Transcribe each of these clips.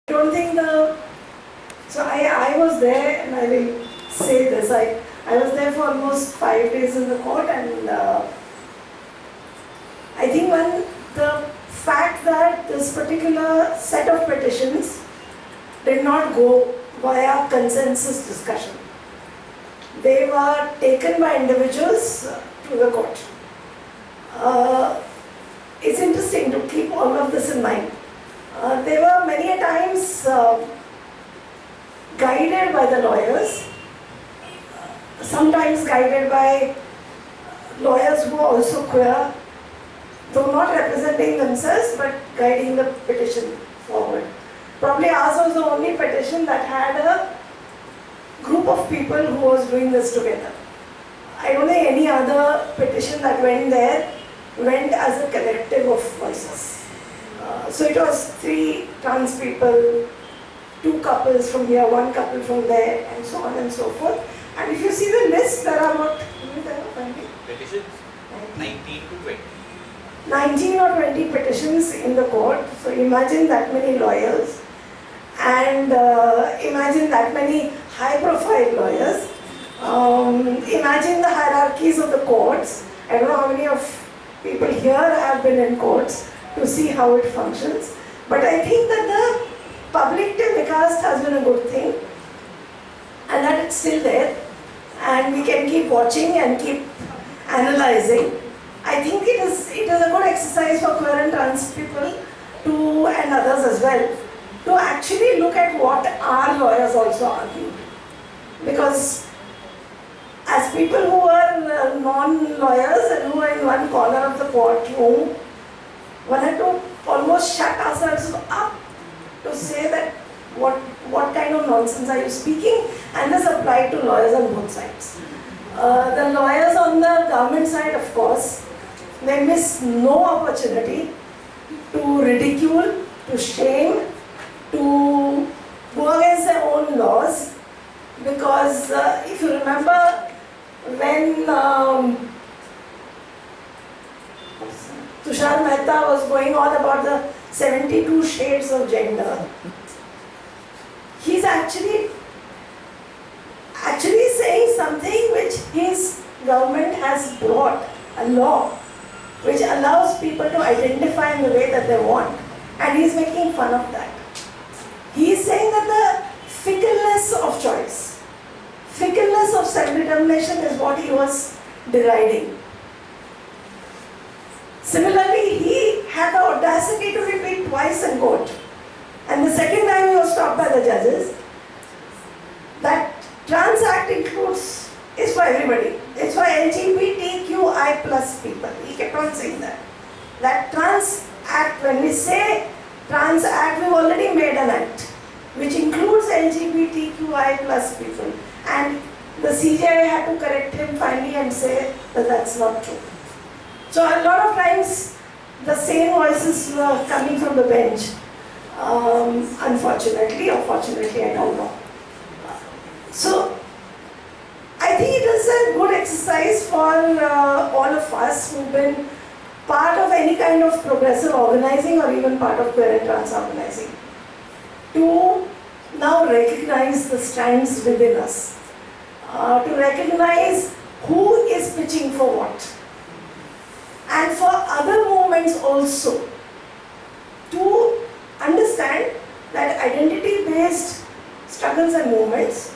don't think so I was there, and I will say this, I was there for almost 5 days in the court, and I think the fact that this particular set of petitions did not go via consensus discussion. They were taken by individuals to the court. It's interesting to keep all of this in mind. They were many a times guided by the lawyers, sometimes guided by lawyers who are also queer, though not representing themselves but guiding the petition forward. Probably ours was the only petition that had a group of people who was doing this together. I don't think any other petition that went there went as a collective of voices. So it was 3 trans people, 2 couples from here, 1 couple from there, and so on and so forth. And if you see the list, there are what? Petitions? 19 to 20. 19 or 20 petitions in the court. So imagine that many lawyers, and imagine that many high-profile lawyers. Imagine the hierarchies of the courts. I don't know how many of people here have been in courts to see how it functions. But I think that the public telecast has been a good thing, and that it's still there, and we can keep watching and keep analyzing. I think it is a good exercise for queer and trans people and others as well, to actually look at what our lawyers also argue. Because as people who are non-lawyers and who are in one corner of the courtroom, one had to almost shut ourselves up to say that what kind of nonsense are you speaking, and this applied to lawyers on both sides. The lawyers on the government side, of course, they miss no opportunity to ridicule, to shame, to go against their own laws. Because if you remember, when Tushar Mehta was going on about the 72 shades of gender, he's actually saying something which his government has brought, a law which allows people to identify in the way that they want, and he's making fun of that. He's saying that the fickleness of choice, fickleness of self-determination is what he was deriding. Similarly, he had the audacity to repeat twice in court, and the second time he was stopped by the judges, that Trans Act is for everybody. It's for LGBTQI plus people. He kept on saying that. That Trans Act, when we say Trans Act, we've already made an act which includes LGBTQI plus people. And the CJI had to correct him finally and say that that's not true. So a lot of times the same voices were coming from the bench. Unfortunately or fortunately, I don't know. So I think it is a good exercise for all of us who've been part of any kind of progressive organizing or even part of queer and trans organizing, to now recognize the strands within us, to recognize who is pitching for what, and for other movements also to understand that identity-based struggles and movements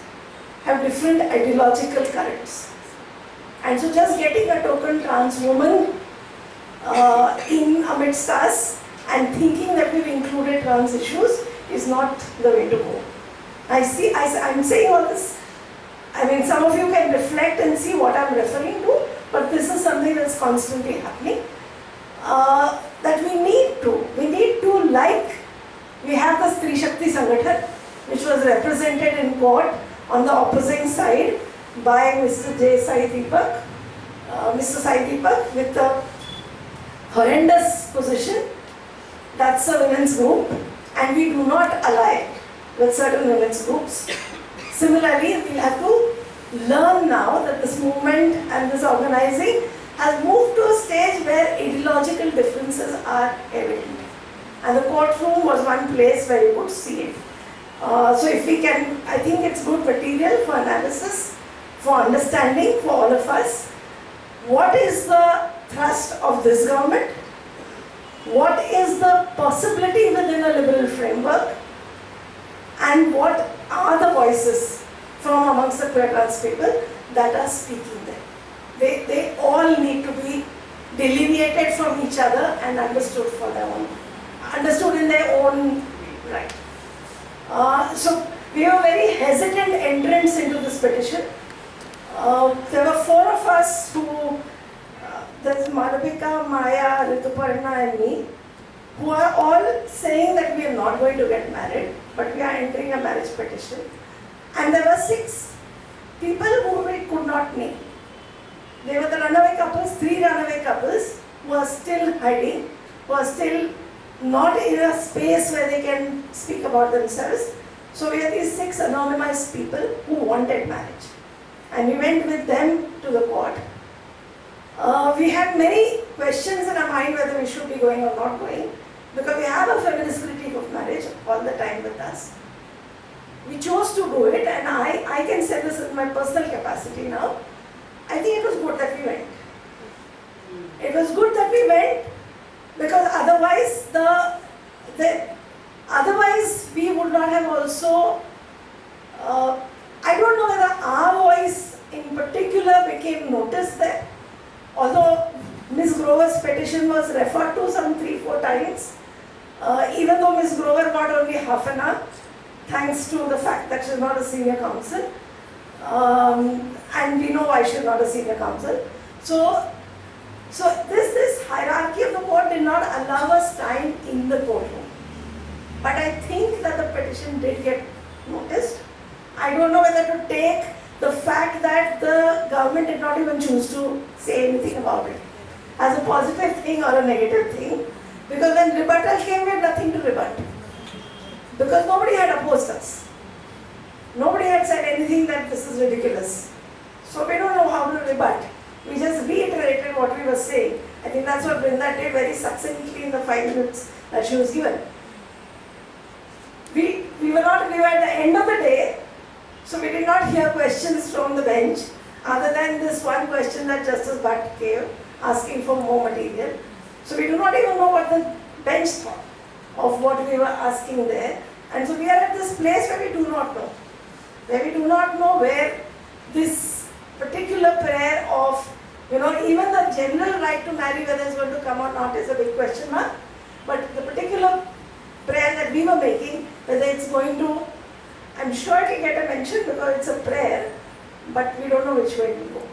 have different ideological currents. And so just getting a token trans woman in amidst us and thinking that we've included trans issues is not the way to go. I'm saying all this, I mean, some of you can reflect and see what I'm referring to, but this is something that's constantly happening. That we need to, like, we have the Stree Shakti Sangathan, which was represented in court on the opposing side by Mr. Sai Deepak with a horrendous position. That's a women's group, and we do not ally with certain women's groups. Similarly, we have to learn now that this movement and this organizing has moved to a stage where ideological differences are evident. And the courtroom was one place where you could see it. So if we can, I think it's good material for analysis, for understanding for all of us. What is the thrust of this government? What is the possibility within a liberal framework? And what are the voices from amongst the queer trans people that are speaking there? They all need to be delineated from each other and understood for their own, understood in their own right. So we were very hesitant entrants into this petition. There were 4 of us who, there's Madhupika, Maya, Rituparna and me, who are all saying that we are not going to get married, but we are entering a marriage petition. And there were 6 people who we could not name. They were the runaway couples, 3 runaway couples who are still hiding, who are still not in a space where they can speak about themselves. So we are these 6 anonymized people who wanted marriage. And we went with them to the court. We had many questions in our mind whether we should be going or not going, because we have a feminist critique of marriage all the time with us. We chose to do it, and I can say this in my personal capacity now. I think it was good that we went. It was good that we went, because otherwise otherwise we would not have also, I don't know whether our voice in particular became noticed there. Although Ms. Grover's petition was referred to some 3-4 times, even though Ms. Grover got only half an hour, thanks to the fact that she's not a senior counsel. And we know why she's not a senior counsel. So this hierarchy of the court did not allow us time in the courtroom. But I think that the petition did get noticed. I don't know whether to take the fact that the government did not even choose to say anything about it as a positive thing or a negative thing. Because when rebuttal came, we had nothing to rebut. Because nobody had opposed us. Nobody had said anything that this is ridiculous. So we don't know how to rebut. We just reiterated what we were saying. I think that's what Brinda did very succinctly in the 5 minutes that she was given. We were at the end of the day, so we did not hear questions from the bench other than this one question that Justice Bhatt gave, asking for more material. So we do not even know what the bench thought of what we were asking there. And so we are at this place where we do not know. Where we do not know where this particular prayer of, even the general right to marry, whether it's going to come or not, is a big question mark. But the particular prayer that we were making, whether it's going to, I'm sure it will get a mention because it's a prayer, but we don't know which way it will go.